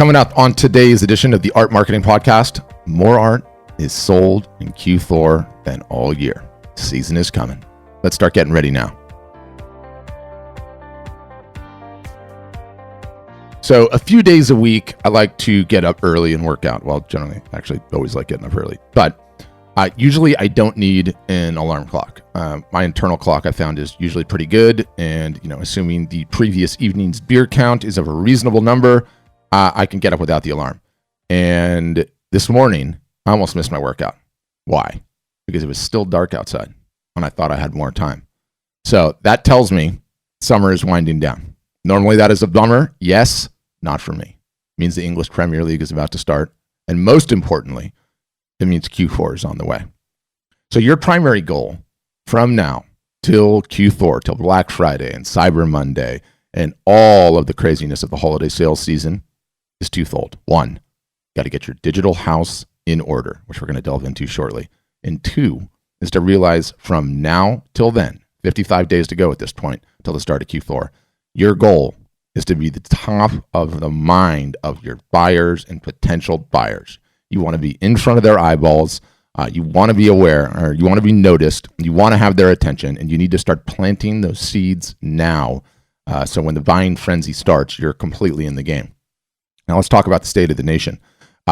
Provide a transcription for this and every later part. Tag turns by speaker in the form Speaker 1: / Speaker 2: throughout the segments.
Speaker 1: Coming up on today's edition of the Art Marketing Podcast, more art is sold in Q4 than all year. Season is coming. Let's start getting ready now. So a few days a week, I like to get up early and work out. Well, generally, actually, always like getting up early. But usually I don't need an alarm clock. My internal clock I found is usually pretty good. And, assuming the previous evening's beer count is of a reasonable number, I can get up without the alarm. And this morning, I almost missed my workout. Why? Because it was still dark outside and I thought I had more time. So that tells me summer is winding down. Normally that is a bummer. Yes, not for me. It means the English Premier League is about to start. And most importantly, it means Q4 is on the way. So your primary goal from now till Q4, till Black Friday and Cyber Monday and all of the craziness of the holiday sales season is twofold. One, you got to get your digital house in order, which we're going to delve into shortly. And two is to realize from now till then, 55 days to go at this point, till the start of Q4, your goal is to be the top of the mind of your buyers and potential buyers. You want to be in front of their eyeballs. You want to be aware, or you want to be noticed. You want to have their attention, and you need to start planting those seeds now. So when the buying frenzy starts, you're completely in the game. Now let's talk about the state of the nation.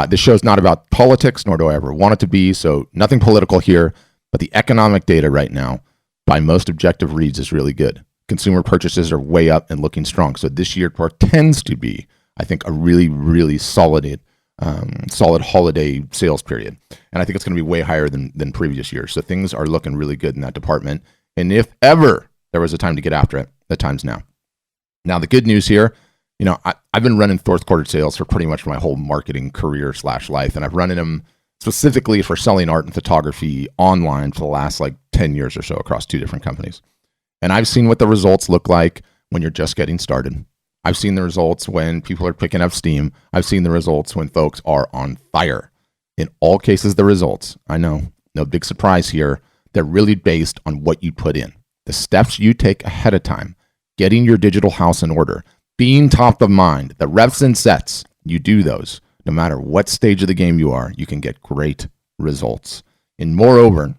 Speaker 1: This show's not about politics, nor do I ever want it to be, so nothing political here, but the economic data right now, by most objective reads, is really good. Consumer purchases are way up and looking strong. So this year portends to be, I think, a really, really solid holiday sales period. And I think it's going to be way higher than previous years. So things are looking really good in that department. And if ever there was a time to get after it, the time's now. Now, the good news here, I've been running fourth quarter sales for pretty much my whole marketing career / life. And I've run them specifically for selling art and photography online for the last 10 years or so across 2 different companies. And I've seen what the results look like when you're just getting started. I've seen the results when people are picking up steam. I've seen the results when folks are on fire. In all cases, the results, I know, no big surprise here, they're really based on what you put in. The steps you take ahead of time, getting your digital house in order, being top of mind, the reps and sets, you do those. No matter what stage of the game you are, you can get great results. And moreover,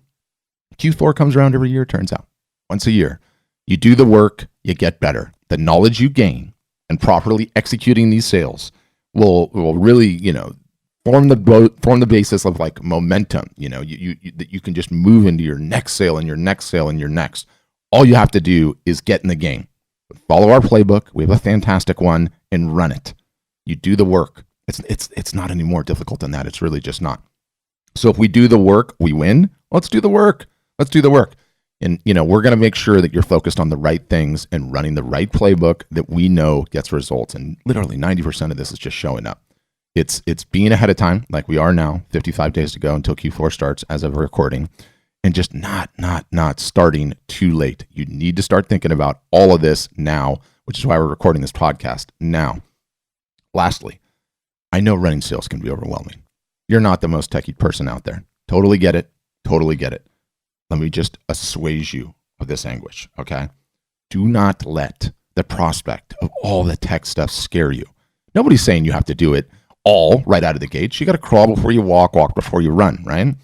Speaker 1: Q4 comes around every year, turns out. Once a year. You do the work, you get better. The knowledge you gain and properly executing these sales will really, form the basis of momentum. That you can just move into your next sale and your next sale and your next. All you have to do is get in the game. Follow our playbook. We have a fantastic one, and run it. You do the work. It's not any more difficult than that. It's really just not. So if we do the work, we win. Let's do the work. And, we're going to make sure that you're focused on the right things and running the right playbook that we know gets results. And literally 90% of this is just showing up. It's being ahead of time, like we are now, 55 days to go until Q4 starts as of recording, and just not starting too late. You need to start thinking about all of this now, which is why we're recording this podcast now. Lastly, I know running sales can be overwhelming. You're not the most techie person out there. Totally get it. Let me just assuage you of this anguish, okay? Do not let the prospect of all the tech stuff scare you. Nobody's saying you have to do it all right out of the gates. You got to crawl before you walk before you run, right?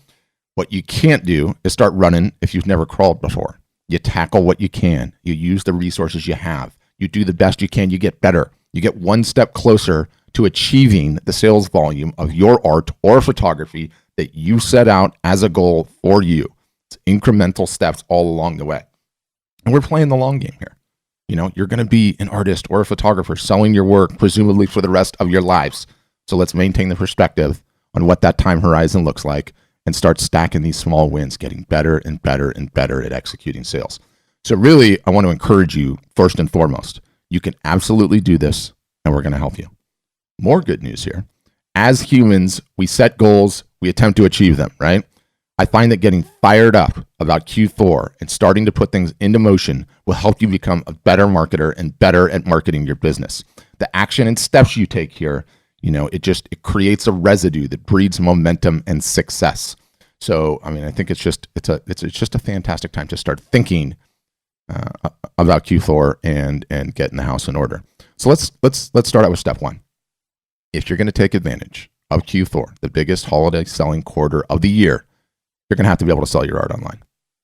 Speaker 1: What you can't do is start running if you've never crawled before. You tackle what you can. You use the resources you have. You do the best you can. You get better. You get one step closer to achieving the sales volume of your art or photography that you set out as a goal for you. It's incremental steps all along the way. And we're playing the long game here. You're going to be an artist or a photographer selling your work, presumably for the rest of your lives. So let's maintain the perspective on what that time horizon looks like and start stacking these small wins, getting better and better and better at executing sales. So really, I want to encourage you, first and foremost, you can absolutely do this, and we're going to help you. More good news here. As humans, we set goals, we attempt to achieve them, right? I find that getting fired up about Q4 and starting to put things into motion will help you become a better marketer and better at marketing your business. The action and steps you take here, it creates a residue that breeds momentum and success. So, I think it's just a fantastic time to start thinking about Q4 and getting the house in order. So let's start out with step one. if you're going to take advantage of Q4, the biggest holiday selling quarter of the year, you're going to have to be able to sell your art online,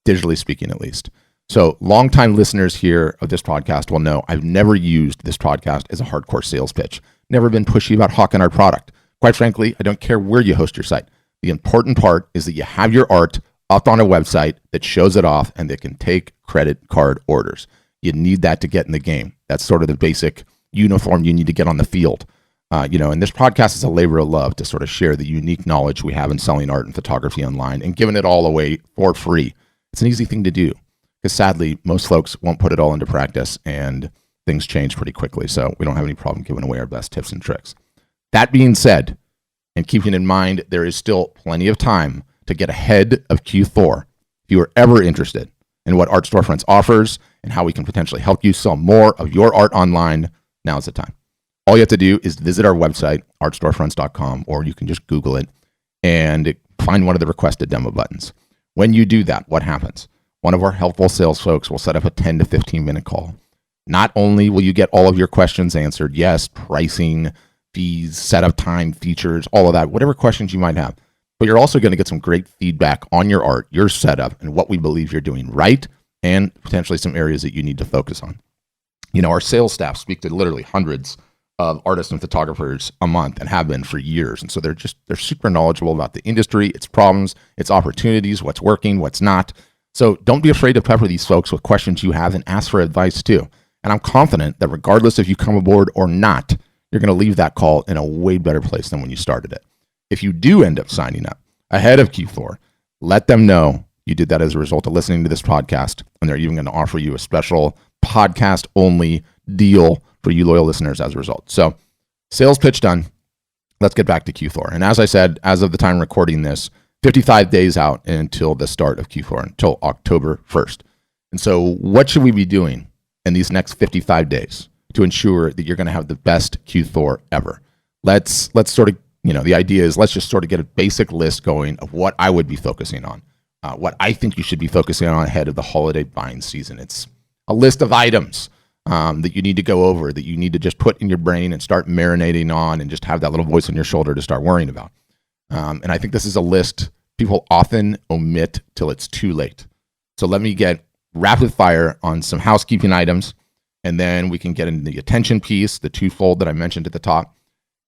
Speaker 1: digitally speaking, at least. So longtime listeners here of this podcast will know I've never used this podcast as a hardcore sales pitch, never been pushy about hawking our product. Quite frankly, I don't care where you host your site. The important part is that you have your art up on a website that shows it off and that can take credit card orders. You need that to get in the game. That's sort of the basic uniform you need to get on the field. And this podcast is a labor of love to sort of share the unique knowledge we have in selling art and photography online and giving it all away for free. It's an easy thing to do because sadly, most folks won't put it all into practice and things change pretty quickly. So we don't have any problem giving away our best tips and tricks. That being said, and keeping in mind, there is still plenty of time to get ahead of Q4. If you are ever interested in what Art Storefronts offers and how we can potentially help you sell more of your art online, now's the time. All you have to do is visit our website, artstorefronts.com, or you can just Google it and find one of the requested demo buttons. When you do that, what happens? One of our helpful sales folks will set up a 10 to 15 minute call. Not only will you get all of your questions answered, yes, pricing, fees, setup time, features, all of that, whatever questions you might have, but you're also going to get some great feedback on your art, your setup, and what we believe you're doing right, and potentially some areas that you need to focus on. Our sales staff speak to literally hundreds of artists and photographers a month and have been for years. And so they're super knowledgeable about the industry, its problems, its opportunities, what's working, what's not. So don't be afraid to pepper these folks with questions you have and ask for advice too. And I'm confident that regardless if you come aboard or not, you're going to leave that call in a way better place than when you started it. If you do end up signing up ahead of Q4, let them know you did that as a result of listening to this podcast. And they're even going to offer you a special podcast only deal for you loyal listeners as a result. So sales pitch done. Let's get back to Q4. And as I said, as of the time recording this, 55 days out until the start of Q4, until October 1st. And so what should we be doing in these next 55 days to ensure that you're going to have the best Q4 ever? Let's sort of, the idea is let's just sort of get a basic list going of what I would be focusing on, what I think you should be focusing on ahead of the holiday buying season. It's a list of items that you need to go over, that you need to just put in your brain and start marinating on and just have that little voice on your shoulder to start worrying about. And I think this is a list people often omit till it's too late. So let me get rapid fire on some housekeeping items, and then we can get into the attention piece, the twofold that I mentioned at the top.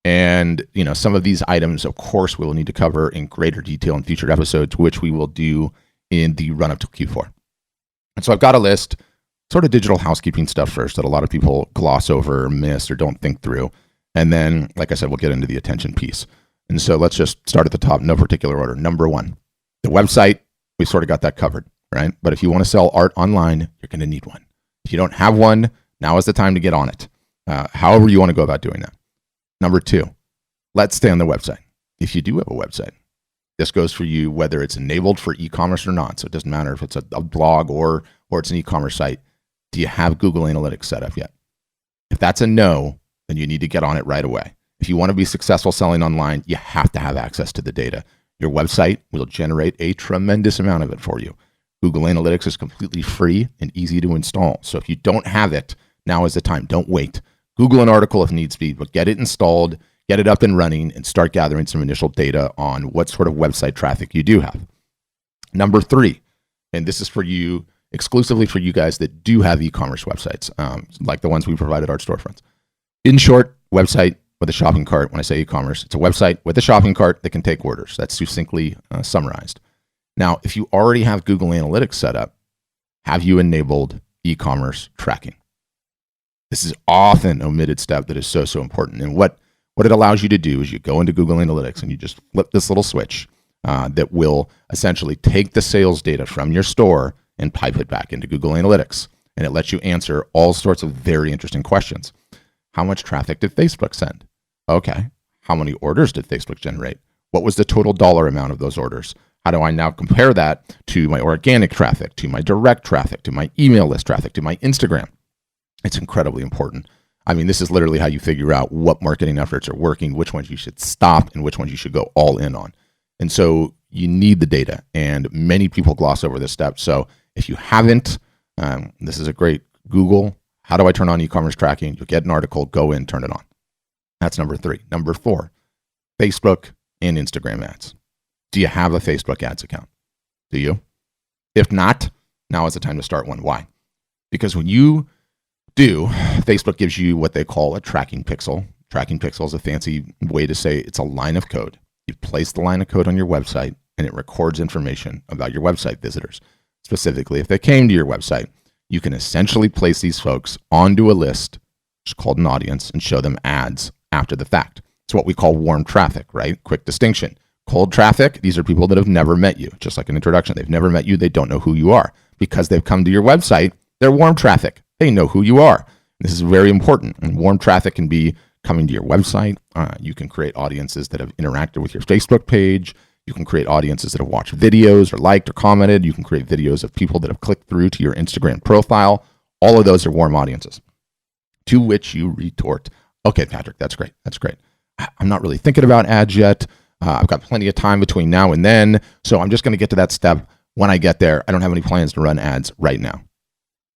Speaker 1: And, some of these items, of course, we'll need to cover in greater detail in future episodes, which we will do in the run up to Q4. And so I've got a list, sort of digital housekeeping stuff first that a lot of people gloss over, miss, or don't think through. And then, like I said, we'll get into the attention piece. And so let's just start at the top, no particular order. Number one, the website, we sort of got that covered, right? But if you want to sell art online, you're going to need one. If you don't have one, now is the time to get on it. However you want to go about doing that. Number two, let's stay on the website. If you do have a website, this goes for you whether it's enabled for e-commerce or not. So it doesn't matter if it's a blog or it's an e-commerce site. Do you have Google Analytics set up yet? If that's a no, then you need to get on it right away. If you want to be successful selling online, you have to have access to the data. Your website will generate a tremendous amount of it for you. Google Analytics is completely free and easy to install. So if you don't have it, now is the time. Don't wait. Google an article if needs be, but get it installed, get it up and running, and start gathering some initial data on what sort of website traffic you do have. Number three, and this is for you, exclusively for you guys that do have e-commerce websites, like the ones we provided Art Storefronts. In short, website with a shopping cart. When I say e-commerce, it's a website with a shopping cart that can take orders. That's succinctly summarized. Now, if you already have Google Analytics set up, have you enabled e-commerce tracking? This is often an omitted step that is so important. And what it allows you to do is you go into Google Analytics and you just flip this little switch that will essentially take the sales data from your store and pipe it back into Google Analytics. And it lets you answer all sorts of very interesting questions. How much traffic did Facebook send? Okay. How many orders did Facebook generate? What was the total dollar amount of those orders? How do I now compare that to my organic traffic, to my direct traffic, to my email list traffic, to my Instagram? It's incredibly important. I mean, this is literally how you figure out what marketing efforts are working, which ones you should stop, and which ones you should go all in on. And so you need the data, and many people gloss over this step. So if you haven't, this is a great Google, how do I turn on e-commerce tracking? You'll get an article, go in, turn it on. That's number 3. Number 4, Facebook and Instagram ads. Do you have a Facebook ads account? Do you? If not, now is the time to start one. Why? Because when you do, Facebook gives you what they call a tracking pixel. Tracking pixel is a fancy way to say it's a line of code. You place the line of code on your website and it records information about your website visitors. Specifically, if they came to your website, you can essentially place these folks onto a list, which is called an audience, and show them ads after the fact. It's what we call warm traffic, right? Quick distinction. Cold traffic, these are people that have never met you, just like an introduction. They've never met you. They don't know who you are. Because they've come to your website, they're warm traffic. They know who you are. This is very important. And warm traffic can be coming to your website. You can create audiences that have interacted with your Facebook page. You can create audiences that have watched videos or liked or commented. You can create videos of people that have clicked through to your Instagram profile. All of those are warm audiences. To which you retort, okay, Patrick, that's great. That's great. I'm not really thinking about ads yet. I've got plenty of time between now and then. So I'm just going to get to that step when I get there. I don't have any plans to run ads right now.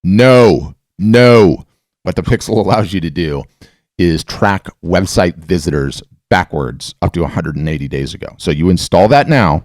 Speaker 1: No. What the pixel allows you to do is track website visitors backwards up to 180 days ago. So you install that now.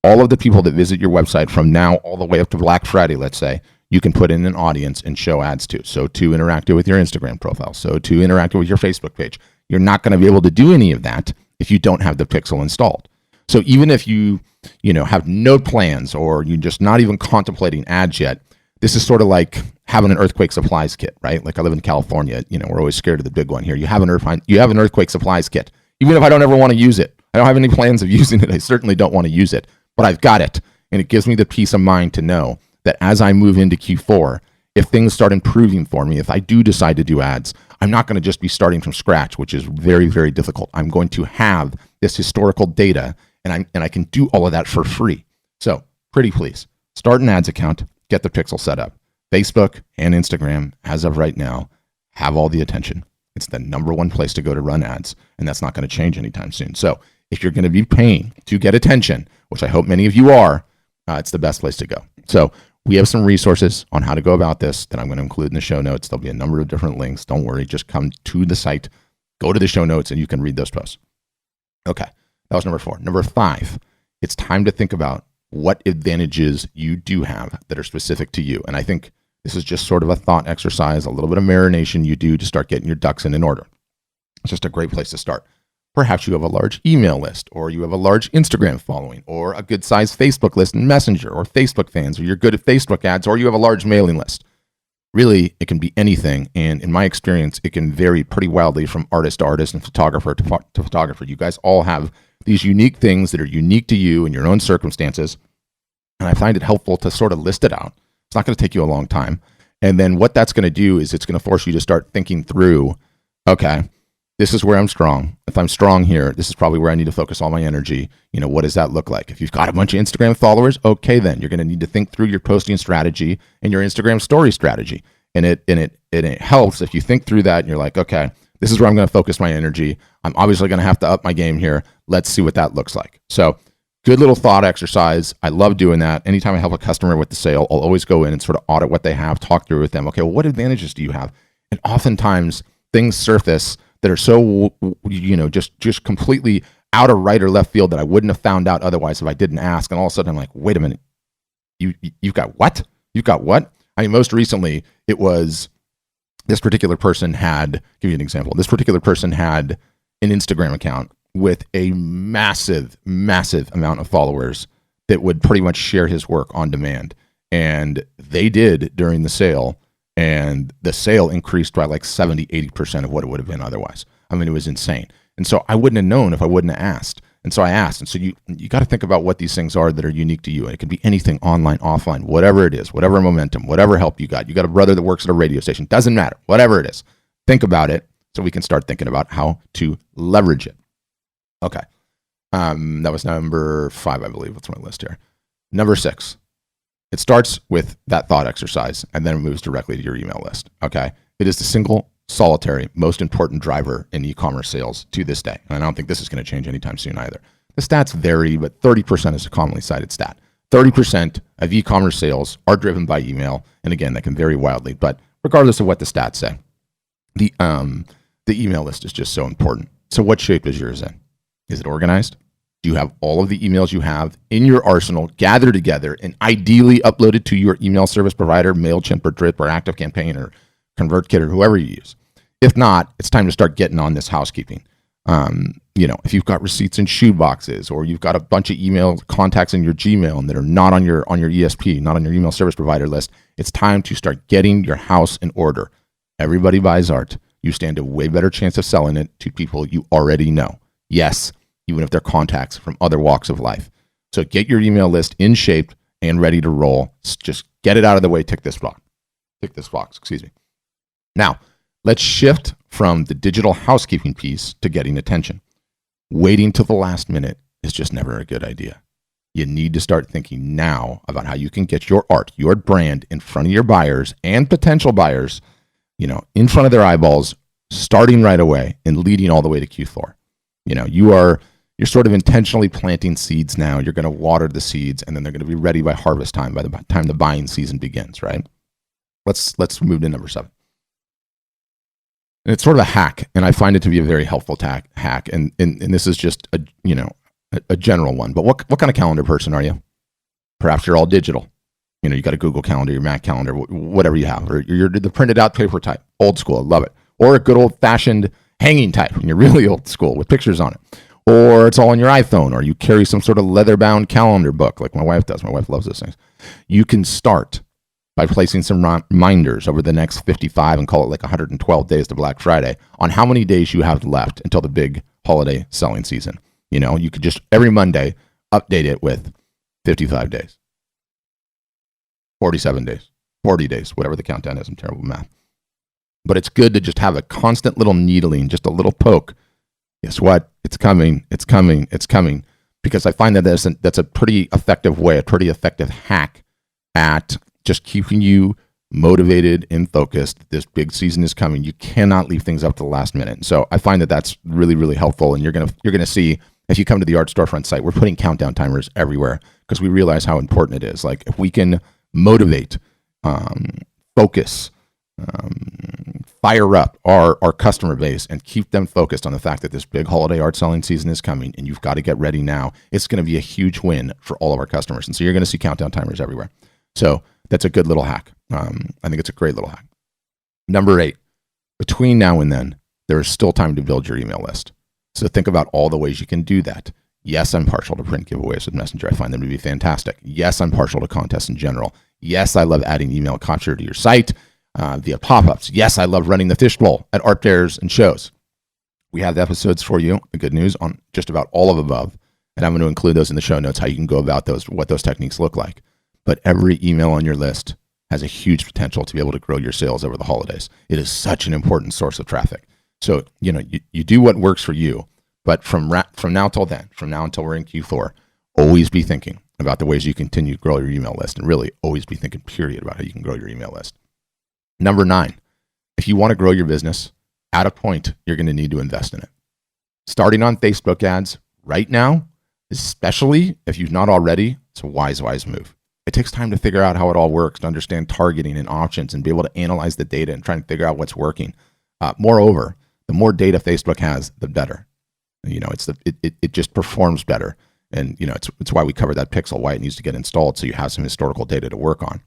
Speaker 1: All of the people that visit your website from now all the way up to Black Friday, let's say, you can put in an audience and show ads to. So to interacted with your Instagram profile. So to interacted with your Facebook page. You're not going to be able to do any of that if you don't have the pixel installed. So even if you have no plans or you're just not even contemplating ads yet, this is sort of like having an earthquake supplies kit, right? Like I live in California, we're always scared of the big one here. You have an earthquake supplies kit. Even if I don't ever want to use it, I don't have any plans of using it. I certainly don't want to use it, but I've got it. And it gives me the peace of mind to know that as I move into Q4, if things start improving for me, if I do decide to do ads, I'm not going to just be starting from scratch, which is very, very difficult. I'm going to have this historical data and I can do all of that for free. So pretty please start an ads account, get the pixel set up. Facebook and Instagram, as of right now, have all the attention. It's the number one place to go to run ads, and that's not going to change anytime soon. So if you're going to be paying to get attention, which I hope many of you are, it's the best place to go. So we have some resources on how to go about this that I'm going to include in the show notes. There'll be a number of different links. Don't worry, just come to the site, go to the show notes, and you can read those posts. Okay, that was number 4. Number 5, it's time to think about what advantages you do have that are specific to you. And I think this is just sort of a thought exercise, a little bit of marination you do to start getting your ducks in order. It's just a great place to start. Perhaps you have a large email list, or you have a large Instagram following, or a good sized Facebook list in Messenger, or Facebook fans, or you're good at Facebook ads, or you have a large mailing list. Really, it can be anything. And in my experience, it can vary pretty wildly from artist to artist and photographer to photographer. You guys all have these unique things that are unique to you in your own circumstances. And I find it helpful to sort of list it out. It's not going to take you a long time. And then what that's going to do is it's going to force you to start thinking through, okay, this is where I'm strong. If I'm strong here, this is probably where I need to focus all my energy. What does that look like? If you've got a bunch of Instagram followers, okay, then you're going to need to think through your posting strategy and your Instagram story strategy. And it helps if you think through that and you're like, okay, this is where I'm going to focus my energy. I'm obviously going to have to up my game here. Let's see what that looks like. So good little thought exercise. I love doing that. Anytime I help a customer with the sale, I'll always go in and sort of audit what they have, talk through with them. Okay, well, what advantages do you have? And oftentimes things surface that are so, just completely out of right or left field that I wouldn't have found out otherwise if I didn't ask. And all of a sudden I'm like, wait a minute, you've got what? You've got what? I mean, most recently it was this particular person had, give you an example. This particular person had an Instagram account with a massive, massive amount of followers that would pretty much share his work on demand. And they did during the sale. And the sale increased by like 70, 80% of what it would have been otherwise. I mean, it was insane. And so I wouldn't have known if I wouldn't have asked. And so I asked. And so you got to think about what these things are that are unique to you. And it can be anything, online, offline, whatever it is, whatever momentum, whatever help you got. You got a brother that works at a radio station. Doesn't matter. Whatever it is. Think about it so we can start thinking about how to leverage it. Okay. That was number 5, I believe. What's my list here? Number 6. It starts with that thought exercise and then it moves directly to your email list. Okay. It is the single solitary most important driver in e-commerce sales to this day. And I don't think this is going to change anytime soon either. The stats vary, but 30% is a commonly cited stat. 30% of e-commerce sales are driven by email. And again, that can vary wildly, but regardless of what the stats say, the email list is just so important. So what shape is yours in? Is it organized? Do you have all of the emails you have in your arsenal gathered together and ideally uploaded to your email service provider, MailChimp or Drip or ActiveCampaign or ConvertKit or whoever you use? If not, it's time to start getting on this housekeeping. If you've got receipts in shoe boxes, or you've got a bunch of email contacts in your Gmail and that are not on your ESP, not on your email service provider list, it's time to start getting your house in order. Everybody buys art. You stand a way better chance of selling it to people you already know. Yes, even if they're contacts from other walks of life. So get your email list in shape and ready to roll. Just get it out of the way. Tick this box. Now, let's shift from the digital housekeeping piece to getting attention. Waiting till the last minute is just never a good idea. You need to start thinking now about how you can get your art, your brand in front of your buyers and potential buyers, in front of their eyeballs, starting right away and leading all the way to Q4. You're sort of intentionally planting seeds now. You're going to water the seeds, and then they're going to be ready by harvest time, by the time the buying season begins, right? Let's move to number 7. And it's sort of a hack, and I find it to be a very helpful hack. And this is just a general one. But what kind of calendar person are you? Perhaps you're all digital. You got a Google Calendar, your Mac Calendar, whatever you have, or you're the printed out paper type, old school, I love it, or a good old fashioned hanging type, and you're really old school with pictures on it, or it's all on your iPhone, or you carry some sort of leather bound calendar book like my wife does. My wife loves those things. You can start by placing some reminders over the next 55 and call it like 112 days to Black Friday on how many days you have left until the big holiday selling season. You could just every Monday update it with 55 days, 47 days, 40 days, whatever the countdown is. I'm terrible at math. But it's good to just have a constant little needling, just a little poke. Guess what? It's coming, it's coming, it's coming. Because I find that that's a pretty effective way, a pretty effective hack at just keeping you motivated and focused. This big season is coming. You cannot leave things up to the last minute. So I find that that's really, really helpful. And you're gonna see, if you come to the Art Storefront site, we're putting countdown timers everywhere because we realize how important it is. Like if we can motivate, focus, fire up our customer base and keep them focused on the fact that this big holiday art selling season is coming and you've got to get ready now, it's going to be a huge win for all of our customers. And so you're going to see countdown timers everywhere. So that's a good little hack. I think it's a great little hack. Number 8, between now and then, there is still time to build your email list. So think about all the ways you can do that. Yes, I'm partial to print giveaways with Messenger. I find them to be fantastic. Yes, I'm partial to contests in general. Yes, I love adding email capture to your site via pop-ups. Yes, I love running the fishbowl at art fairs and shows. We have the episodes for you, the good news, on just about all of above. And I'm going to include those in the show notes, how you can go about those, what those techniques look like. But every email on your list has a huge potential to be able to grow your sales over the holidays. It is such an important source of traffic. So, you do what works for you. But from now till then, from now until we're in Q4, always be thinking about the ways you continue to grow your email list, and really always be thinking, period, about how you can grow your email list. Number 9, if you want to grow your business, at a point, you're going to need to invest in it. Starting on Facebook ads right now, especially if you've not already, it's a wise move. It takes time to figure out how it all works, to understand targeting and options and be able to analyze the data and try and figure out what's working. Moreover, the more data Facebook has, the better. It just performs better. And, it's why we covered that pixel, why it needs to get installed, so you have some historical data to work on.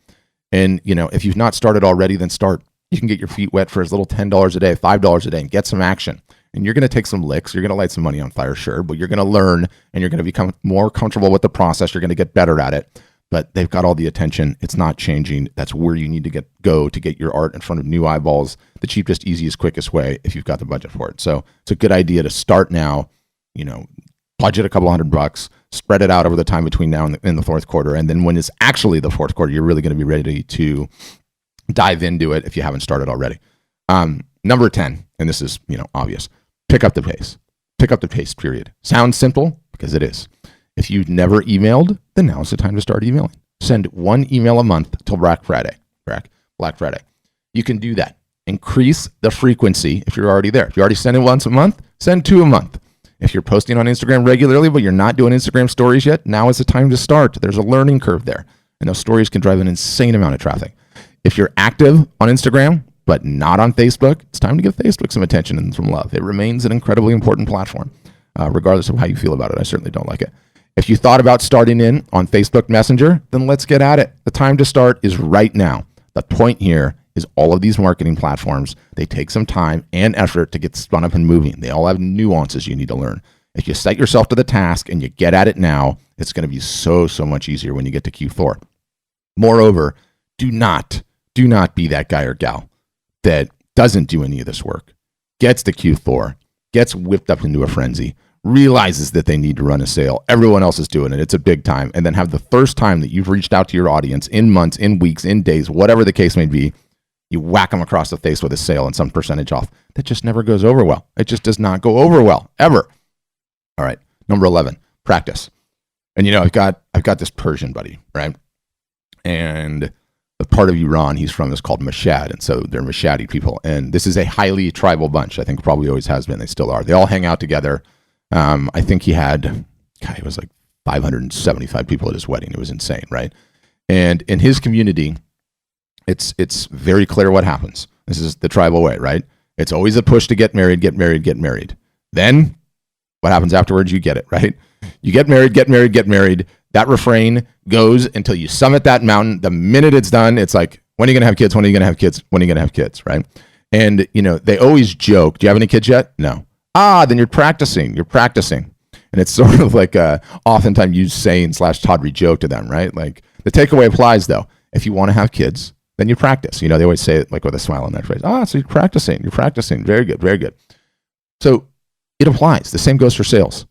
Speaker 1: And, if you've not started already, then start. You can get your feet wet for as little $10 a day, $5 a day, and get some action. And you're going to take some licks. You're going to light some money on fire, sure, but you're going to learn, and you're going to become more comfortable with the process. You're going to get better at it. But they've got all the attention. It's not changing. That's where you need to go to get your art in front of new eyeballs, the cheapest, easiest, quickest way if you've got the budget for it. So it's a good idea to start now, budget a couple $100, spread it out over the time between now and in the fourth quarter. And then when it's actually the fourth quarter, you're really going to be ready to dive into it if you haven't started already. Number 10, and this is, obvious, pick up the pace. Pick up the pace, period. Sounds simple because it is. If you've never emailed, then now's the time to start emailing. Send 1 email a month till Black Friday. Black Friday. You can do that. Increase the frequency if you're already there. If you already send it once a month, send 2 a month. If you're posting on Instagram regularly, but you're not doing Instagram stories yet, now is the time to start. There's a learning curve there. And those stories can drive an insane amount of traffic. If you're active on Instagram, but not on Facebook, it's time to give Facebook some attention and some love. It remains an incredibly important platform, regardless of how you feel about it. I certainly don't like it. If you thought about starting in on Facebook Messenger, then let's get at it. The time to start is right now. The point here is all of these marketing platforms, they take some time and effort to get spun up and moving. They all have nuances you need to learn. If you set yourself to the task and you get at it now, it's going to be so much easier when you get to Q4. Moreover, do not be that guy or gal that doesn't do any of this work, gets to Q4, gets whipped up into a frenzy, realizes that they need to run a sale. Everyone else is doing it. It's a big time. And then have the first time that you've reached out to your audience in months, in weeks, in days, whatever the case may be, you whack them across the face with a sale and some percentage off. That just never goes over well. It just does not go over well, ever. All right, number 11, practice. And I've got this Persian buddy, right? And the part of Iran he's from is called Mashhad, and so they're Mashhadi people. And this is a highly tribal bunch. I think probably always has been. They still are. They all hang out together. I think he was like 575 people at his wedding. It was insane, right? And in his community, it's very clear what happens. This is the tribal way, right? It's always a push to get married. Then what happens afterwards? You get it, right? You get married. That refrain goes until you summit that mountain. The minute it's done, it's like, when are you going to have kids? When are you going to have kids? When are you going to have kids, right? And, they always joke, do you have any kids yet? No. Then you're practicing. And it's sort of like a oftentimes used saying / tawdry joke to them, right? Like the takeaway applies though. If you want to have kids, then you practice. They always say it like with a smile on that phrase. So you're practicing. Very good. So it applies. The same goes for sales.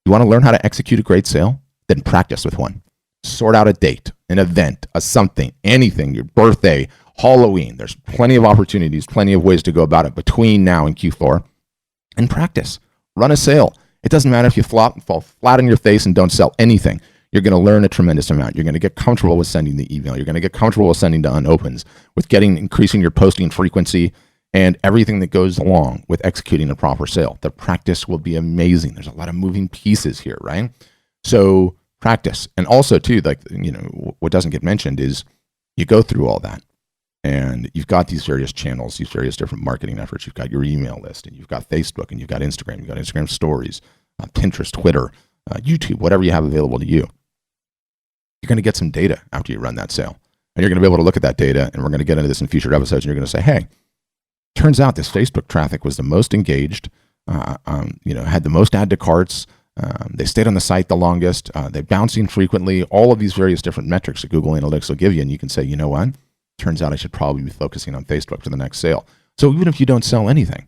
Speaker 1: You want to learn how to execute a great sale? Then practice with one. Sort out a date, an event, a something, anything, your birthday, Halloween. There's plenty of opportunities, plenty of ways to go about it between now and Q4. And practice. Run a sale. It doesn't matter if you fall flat on your face and don't sell anything. You're going to learn a tremendous amount. You're going to get comfortable with sending the email. You're going to get comfortable with sending to unopens, with increasing your posting frequency, and everything that goes along with executing a proper sale. The practice will be amazing. There's a lot of moving pieces here, right? So practice. And also too, what doesn't get mentioned is you go through all that and you've got these various channels, these various different marketing efforts. You've got your email list, and you've got Facebook, and you've got Instagram, you've got Instagram stories, Pinterest, Twitter, YouTube, whatever you have available to you. You're going to get some data after you run that sale, and you're going to be able to look at that data. And we're going to get into this in future episodes. And you're going to say, hey, turns out this Facebook traffic was the most engaged, had the most add to carts. They stayed on the site the longest. They're bouncing frequently. All of these various different metrics that Google Analytics will give you. And you can say, you know what? Turns out I should probably be focusing on Facebook for the next sale. So even if you don't sell anything,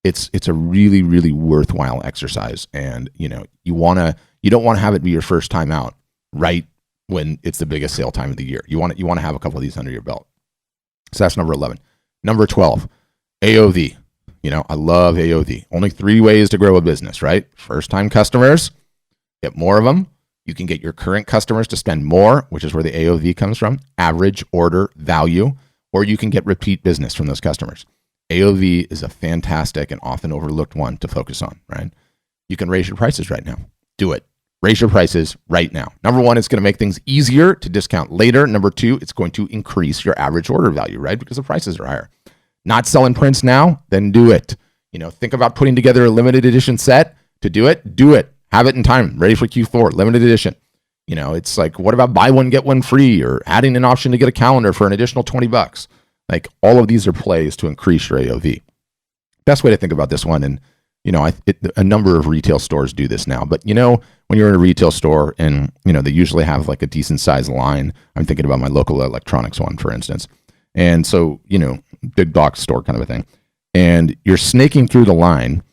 Speaker 1: it's a really, really worthwhile exercise. And you don't want to have it be your first time out right when it's the biggest sale time of the year. You want to have a couple of these under your belt. So that's number 11. Number 12, AOV. I love AOV. Only 3 ways to grow a business, right? First time customers, get more of them. You can get your current customers to spend more, which is where the AOV comes from, average order value, or you can get repeat business from those customers. AOV is a fantastic and often overlooked one to focus on, right? You can raise your prices right now. Do it. Raise your prices right now. Number 1, it's going to make things easier to discount later. Number 2, it's going to increase your average order value, right? Because the prices are higher. Not selling prints now? Then do it. Think about putting together a limited edition set. To do it, do it. Have it in time, ready for Q4, limited edition. It's like, what about buy one, get one free, or adding an option to get a calendar for an additional $20? Like, all of these are plays to increase your AOV. Best way to think about this one, and a number of retail stores do this now, but when you're in a retail store and they usually have like a decent sized line. I'm thinking about my local electronics one, for instance. And so, big box store kind of a thing. And you're snaking through the line,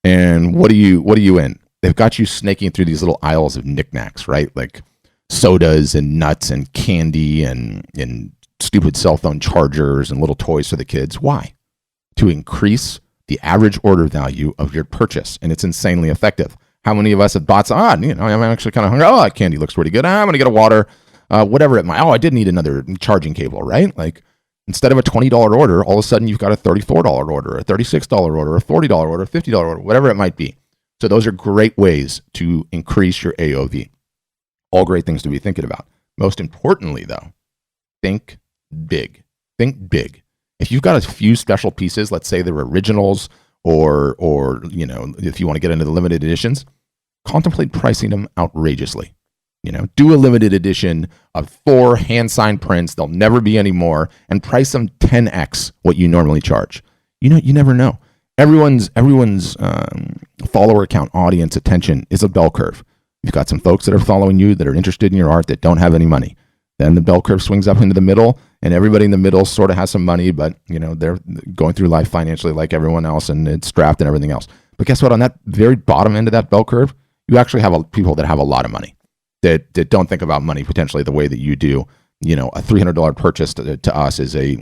Speaker 1: and what are you in? They've got you snaking through these little aisles of knickknacks, right? Like sodas and nuts and candy and stupid cell phone chargers and little toys for the kids. Why? To increase the average order value of your purchase. And it's insanely effective. How many of us have bought I'm actually kind of hungry. Oh, that candy looks pretty good. I'm going to get a water, whatever it might. Oh, I did need another charging cable, right? Like, instead of a $20 order, all of a sudden you've got a $34 order, a $36 order, a $40 order, a $50 order, whatever it might be. So those are great ways to increase your AOV. All great things to be thinking about. Most importantly, though, think big. Think big. If you've got a few special pieces, let's say they're originals, or if you want to get into the limited editions, contemplate pricing them outrageously. Do a limited edition of 4 hand-signed prints. There'll never be any more, and price them 10x what you normally charge. You never know. Everyone's follower count, audience, attention is a bell curve. You've got some folks that are following you that are interested in your art that don't have any money. Then the bell curve swings up into the middle, and everybody in the middle sort of has some money, but they're going through life financially like everyone else, and it's strapped and everything else. But guess what? On that very bottom end of that bell curve, you actually have people that have a lot of money that don't think about money potentially the way that you do. A $300 purchase to us is a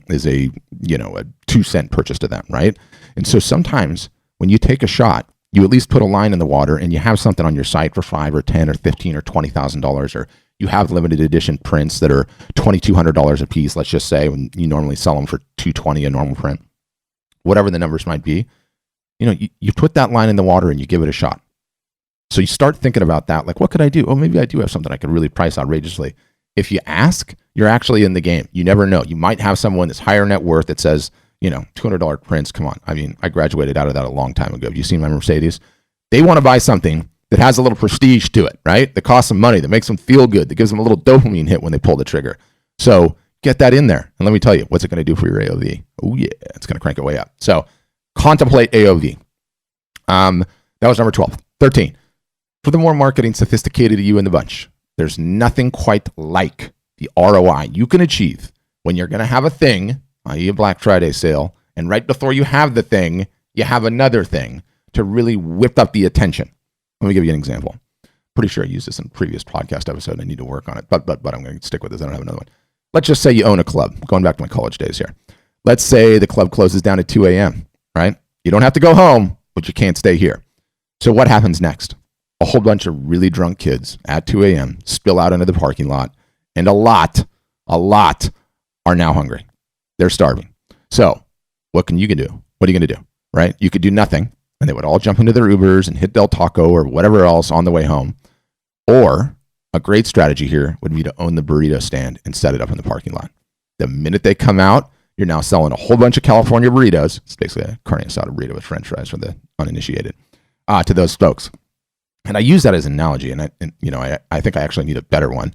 Speaker 1: 2-cent purchase to them, right? And so sometimes when you take a shot, you at least put a line in the water, and you have something on your site for $5 or $10 or $15 or $20,000, or you have limited edition prints that are $2,200 a piece, let's just say, when you normally sell them for $220 a normal print, whatever the numbers might be. You put that line in the water and you give it a shot. So you start thinking about that, like, what could I do? Oh, maybe I do have something I could really price outrageously. If you ask, you're actually in the game. You never know. You might have someone that's higher net worth that says, $200 prints. Come on. I mean, I graduated out of that a long time ago. Have you seen my Mercedes? They want to buy something that has a little prestige to it, right? That costs them money, that makes them feel good, that gives them a little dopamine hit when they pull the trigger. So get that in there. And let me tell you, what's it going to do for your AOV? Oh yeah, it's going to crank it way up. So contemplate AOV. That was number 12. 13. For the more marketing sophisticated you in the bunch, there's nothing quite like the ROI you can achieve when you're going to have a thing, i.e. a Black Friday sale, and right before you have the thing, you have another thing to really whip up the attention. Let me give you an example. Pretty sure I used this in a previous podcast episode. I need to work on it, but I'm going to stick with this. I don't have another one. Let's just say you own a club. Going back to my college days here. Let's say the club closes down at 2 a.m., right? You don't have to go home, but you can't stay here. So what happens next? A whole bunch of really drunk kids at 2 a.m. spill out into the parking lot, and a lot are now hungry. They're starving. So what can you do? What are you going to do, right? You could do nothing, and they would all jump into their Ubers and hit Del Taco or whatever else on the way home. Or a great strategy here would be to own the burrito stand and set it up in the parking lot. The minute they come out, you're now selling a whole bunch of California burritos. It's basically a carne asada burrito with French fries for the uninitiated, to those folks. And I use that as an analogy, and I think I actually need a better one.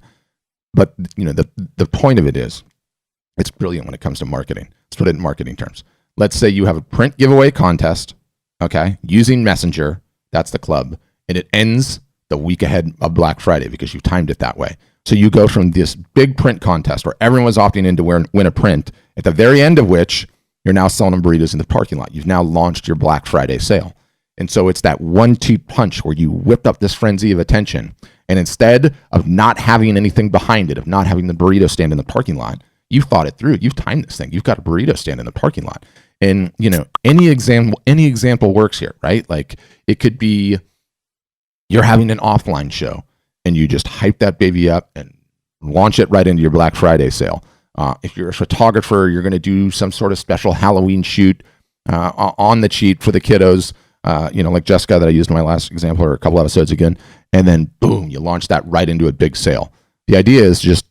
Speaker 1: But the point of it is, it's brilliant when it comes to marketing. Let's put it in marketing terms. Let's say you have a print giveaway contest, okay, using Messenger. That's the club, and it ends the week ahead of Black Friday because you've timed it that way. So you go from this big print contest where everyone was opting in to win a print, at the very end of which you're now selling them burritos in the parking lot. You've now launched your Black Friday sale. And so it's that 1-2 punch where you whipped up this frenzy of attention. And instead of not having anything behind it, of not having the burrito stand in the parking lot, you've thought it through. You've timed this thing. You've got a burrito stand in the parking lot. And, any example works here, right? Like it could be you're having an offline show and you just hype that baby up and launch it right into your Black Friday sale. If you're a photographer, you're going to do some sort of special Halloween shoot on the cheap for the kiddos. Like Jessica that I used in my last example or a couple episodes again, and then boom, you launch that right into a big sale. The idea is just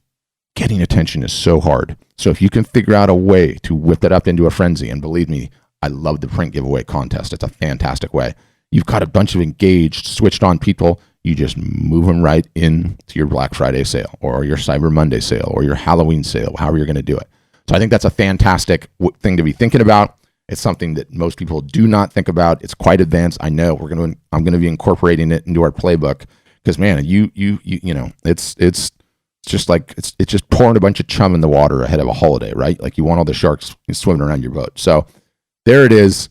Speaker 1: getting attention is so hard. So if you can figure out a way to whip that up into a frenzy, and believe me, I love the print giveaway contest. It's a fantastic way. You've got a bunch of engaged, switched on people. You just move them right into your Black Friday sale or your Cyber Monday sale or your Halloween sale, however you're going to do it. So I think that's a fantastic thing to be thinking about. It's something that most people do not think about. It's quite advanced. I know I'm going to be incorporating it into our playbook because, man, it's just like it's just pouring a bunch of chum in the water ahead of a holiday, right? Like you want all the sharks swimming around your boat. So there it is.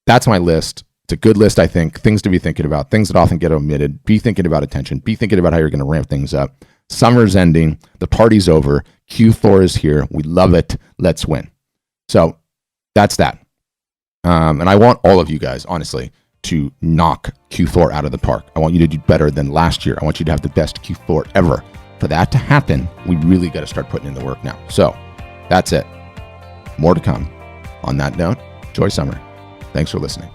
Speaker 1: That's my list. It's a good list, I think. Things to be thinking about, things that often get omitted. Be thinking about attention. Be thinking about how you're going to ramp things up. Summer's ending. The party's over. Q4 is here. We love it. Let's win. So that's that. And I want all of you guys, honestly, to knock Q4 out of the park. I want you to do better than last year. I want you to have the best Q4 ever. For that to happen, we really got to start putting in the work now. So that's it. More to come. On that note, enjoy summer. Thanks for listening.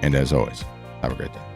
Speaker 1: And as always, have a great day.